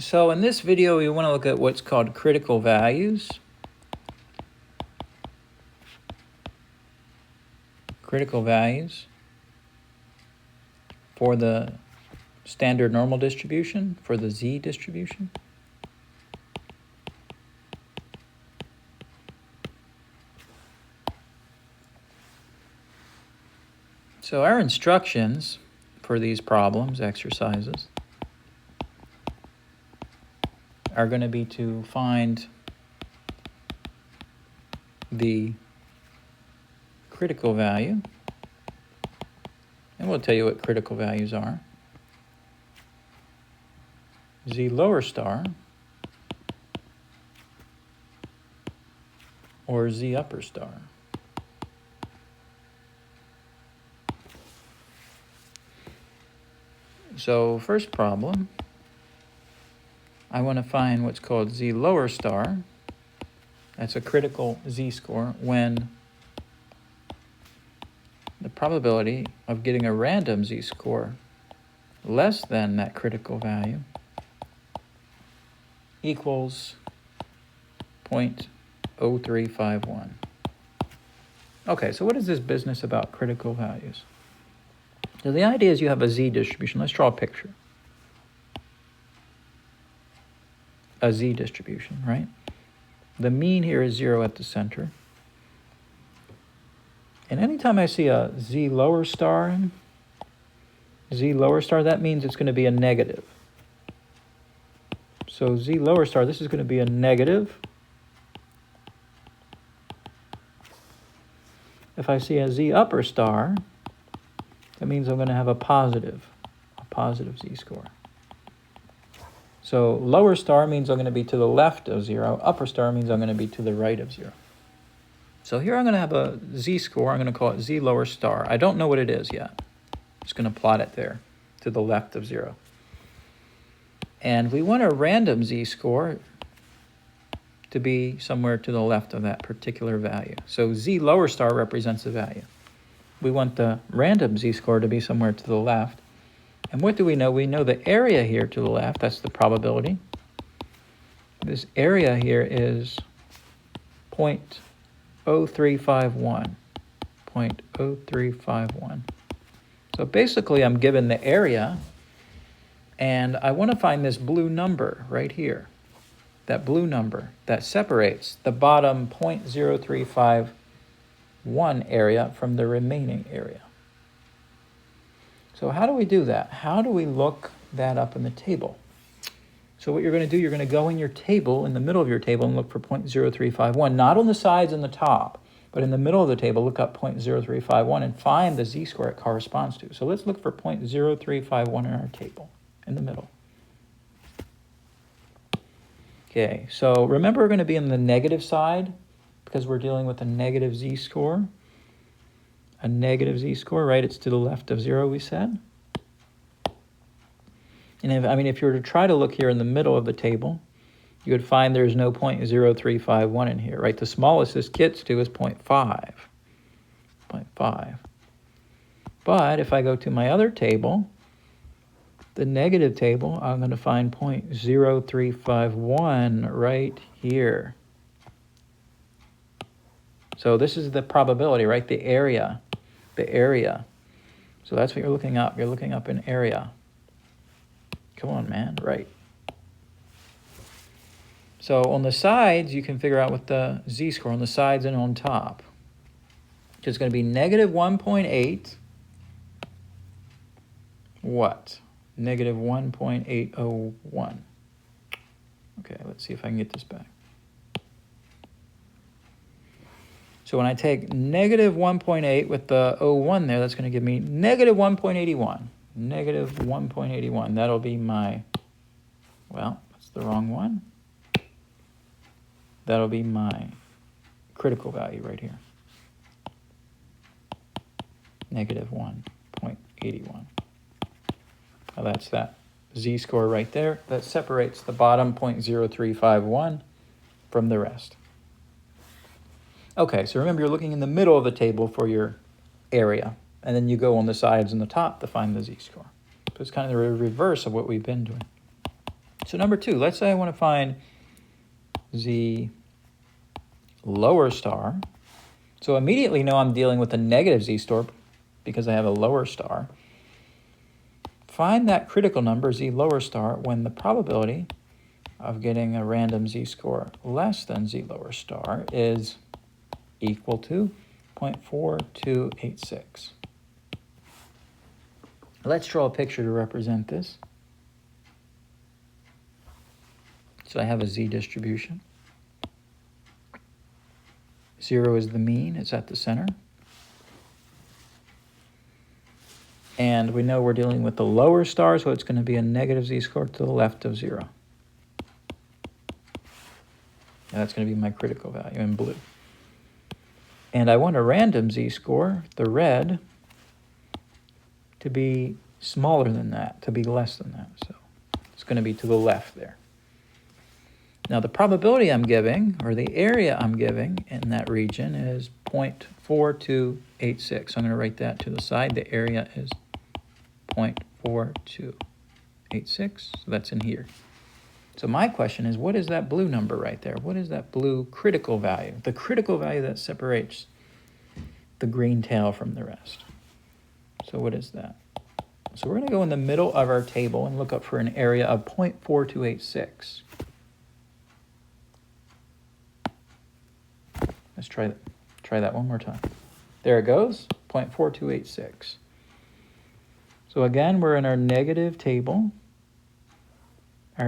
So in this video, we want to look at what's called critical values. Critical values for the standard normal distribution, for the Z distribution. So our instructions for these problems, exercises, are going to be to find the critical value, and we'll tell you what critical values are. Z lower star or Z upper star. So first problem, I want to find what's called Z lower star. That's a critical Z-score when the probability of getting a random Z-score less than that critical value equals 0.0351. Okay, so what is this business about critical values? So the idea is you have a Z distribution. Let's draw a picture. A Z distribution, right? The mean here is 0 at the center. And anytime I see a Z lower star, that means it's going to be a negative. So Z lower star, this is going to be a negative. If I see a Z upper star, that means I'm going to have a positive Z-score. So lower star means I'm going to be to the left of 0. Upper star means I'm going to be to the right of 0. So here I'm going to have a Z-score. I'm going to call it Z lower star. I don't know what it is yet. I'm just going to plot it there to the left of 0. And we want a random Z-score to be somewhere to the left of that particular value. So Z lower star represents a value. We want the random Z-score to be somewhere to the left. And what do we know? We know the area here to the left, that's the probability. This area here is 0.0351. 0.0351. So basically I'm given the area, and I want to find this blue number right here. That blue number that separates the bottom 0.0351 area from the remaining area. So how do we do that? How do we look that up in the table? So what you're going to do, you're going to go in your table, in the middle of your table, and look for 0.0351, not on the sides and the top, but in the middle of the table, look up 0.0351 and find the Z-score it corresponds to. So let's look for 0.0351 in our table, in the middle. Okay, so remember we're going to be in the negative side because we're dealing with a negative Z-score. A negative Z-score, right? It's to the left of 0, we said. And if you were to try to look here in the middle of the table, you would find there's no 0.0351 in here, right? The smallest this gets to is 0.5. 0.5. But if I go to my other table, the negative table, I'm going to find 0.0351 right here. So this is the probability, right? The area. So that's what you're looking up. You're looking up an area. Come on, man, right. So on the sides, you can figure out what the Z-score on the sides and on top. It's going to be negative 1.8. What? Negative 1.801. Okay, let's see if I can get this back. So when I take negative 1.8 with the 01 there, that's going to give me negative 1.81. Negative 1.81. That'll be my, well, that's the wrong one. That'll be my critical value right here. Negative 1.81. Now that's that Z-score right there. That separates the bottom 0.0351 from the rest. Okay, so remember you're looking in the middle of the table for your area, and then you go on the sides and the top to find the Z-score. So it's kind of the reverse of what we've been doing. So number 2, let's say I want to find Z lower star. So immediately know I'm dealing with a negative Z-star because I have a lower star. Find that critical number, Z lower star, when the probability of getting a random Z-score less than Z lower star is equal to 0.4286. Let's draw a picture to represent this. So I have a Z distribution. 0 is the mean, it's at the center. And we know we're dealing with the lower star, so it's going to be a negative Z-score to the left of 0. And that's going to be my critical value in blue. And I want a random Z-score, the red, to be smaller than that, to be less than that. So it's going to be to the left there. Now the probability I'm giving, or the area I'm giving in that region is 0.4286. So I'm going to write that to the side. The area is 0.4286, so that's in here. So my question is, what is that blue number right there? What is that blue critical value? The critical value that separates the green tail from the rest. So what is that? So we're going to go in the middle of our table and look up for an area of 0.4286. Let's try that one more time. There it goes, 0.4286. So again, we're in our negative table. Now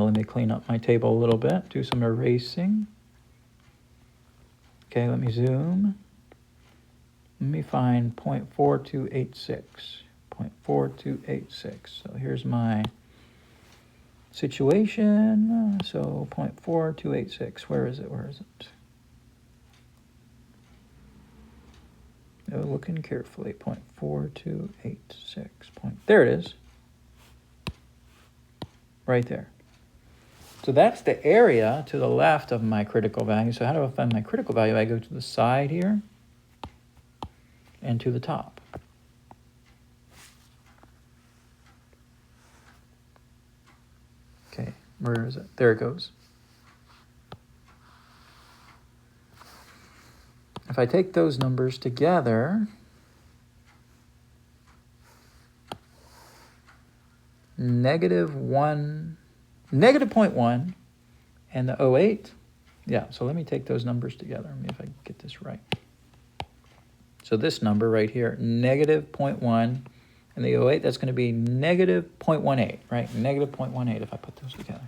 let me clean up my table a little bit, do some erasing. Okay, let me zoom. Let me find 0.4286. 0.4286. So here's my situation. So 0.4286. Where is it? Oh, looking carefully. 0.4286. There it is. Right there. So that's the area to the left of my critical value. So how do I find my critical value? I go to the side here and to the top. Okay, where is it? There it goes. If I take those numbers together, negative 0.1, and the 0.8. Yeah, so let me take those numbers together. Let me see if I can get this right. So this number right here, negative 0.1, and the 0.8, that's going to be negative 0.18, right? Negative 0.18 if I put those together.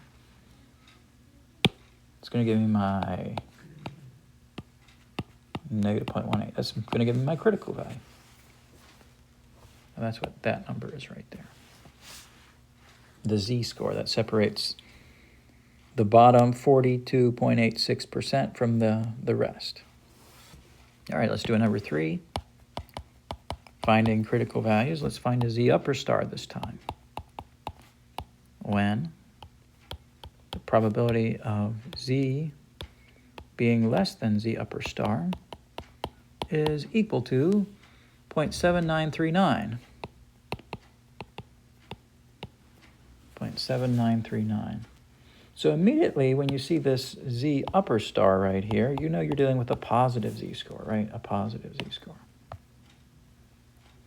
It's going to give me my negative 0.18. That's going to give me my critical value. And that's what that number is right there. The Z-score that separates the bottom 42.86% from the rest. All right, let's do a number 3. Finding critical values. Let's find a Z upper star this time. When the probability of Z being less than Z upper star is equal to 0.7939. 0.7939. So immediately when you see this Z upper star right here, you know you're dealing with a positive Z-score, right? A positive Z-score.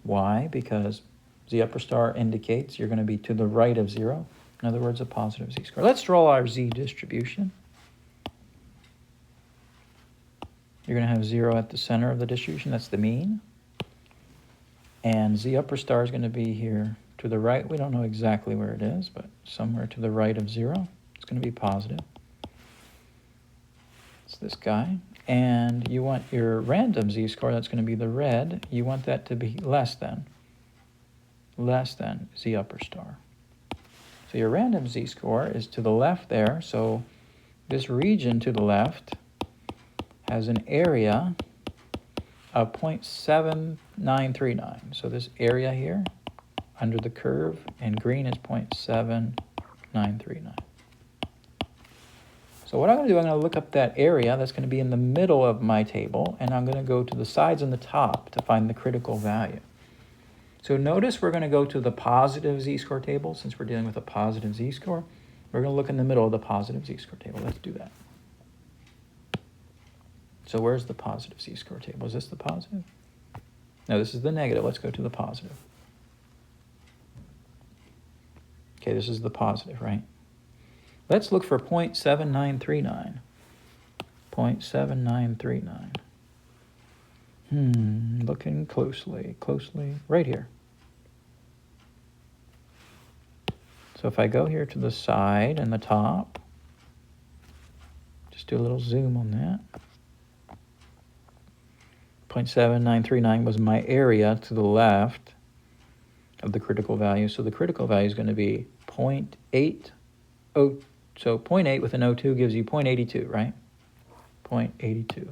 Why? Because Z upper star indicates you're going to be to the right of 0. In other words, a positive Z-score. Let's draw our Z distribution. You're going to have 0 at the center of the distribution. That's the mean. And Z upper star is going to be here to the right. We don't know exactly where it is, but somewhere to the right of 0. It's going to be positive. It's this guy. And you want your random Z-score, that's going to be the red. You want that to be less than Z upper star. So your random Z-score is to the left there. So this region to the left has an area of 0.7939. So this area here under the curve in green is 0.7939. So what I'm going to do, I'm going to look up that area that's going to be in the middle of my table, and I'm going to go to the sides and the top to find the critical value. So notice we're going to go to the positive z-score table. Since we're dealing with a positive z-score, we're going to look in the middle of the positive z-score table. Let's do that. So where's the positive z-score table? Is this the positive? No, this is the negative. Let's go to the positive. Okay, this is the positive, right? Let's look for 0.7939. 0.7939. Looking closely, right here. So if I go here to the side and the top, just do a little zoom on that. 0.7939 was my area to the left of the critical value. So the critical value is going to be 0.80. So 0.8 with an O2 gives you 0.82, right? 0.82.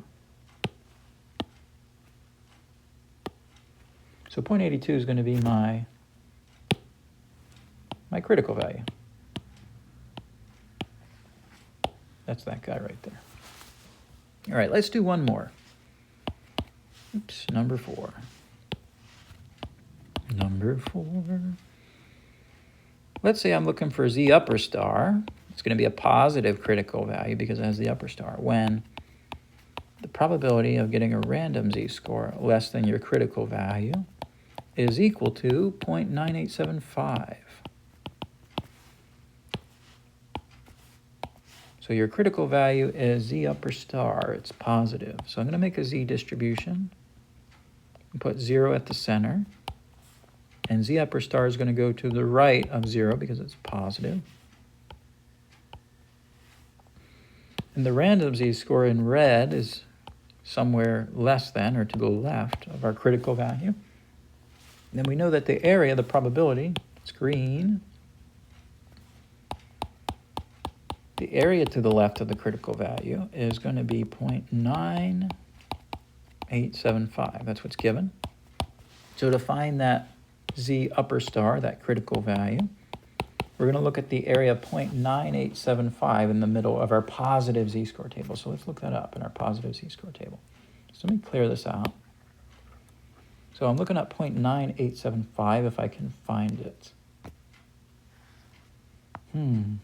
So 0.82 is going to be my critical value. That's that guy right there. All right, let's do one more. Oops, number 4. Number 4. Let's say I'm looking for z upper star. It's going to be a positive critical value because it has the upper star. When the probability of getting a random z-score less than your critical value is equal to 0.9875. So your critical value is z upper star. It's positive. So I'm going to make a z distribution and put 0 at the center. And z upper star is going to go to the right of 0 because it's positive. And the random z-score in red is somewhere less than or to the left of our critical value. And then we know that the area, the probability, it's green. The area to the left of the critical value is going to be 0.9875. That's what's given. So to find that z upper star, that critical value, we're going to look at the area of 0.9875 in the middle of our positive z-score table. So let's look that up in our positive z-score table. So let me clear this out. So I'm looking at 0.9875 if I can find it. Can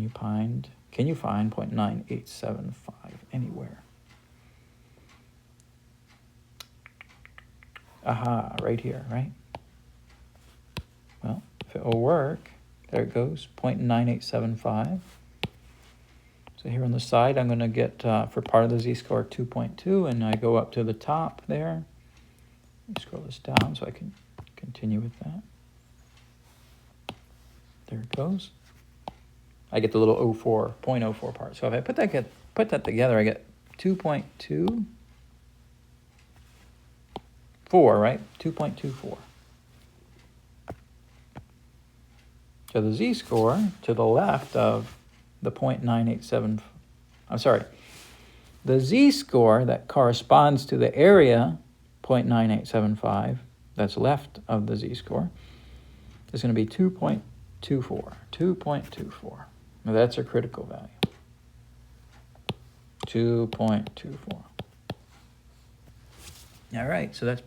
you find 0.9875 anywhere? Aha, right here, right? Well, if it will work, there it goes, 0.9875. So here on the side, I'm going to get, for part of the z-score, 2.2, and I go up to the top there. Let me scroll this down so I can continue with that. There it goes. I get the little 0.04 part. So if I put that together, I get 2.24, right? 2.24. So the z-score to the left of the 0.987, I'm sorry, the z-score that corresponds to the area 0.9875 that's left of the z-score is going to be 2.24. 2.24. Now that's our critical value. 2.24. All right, so that's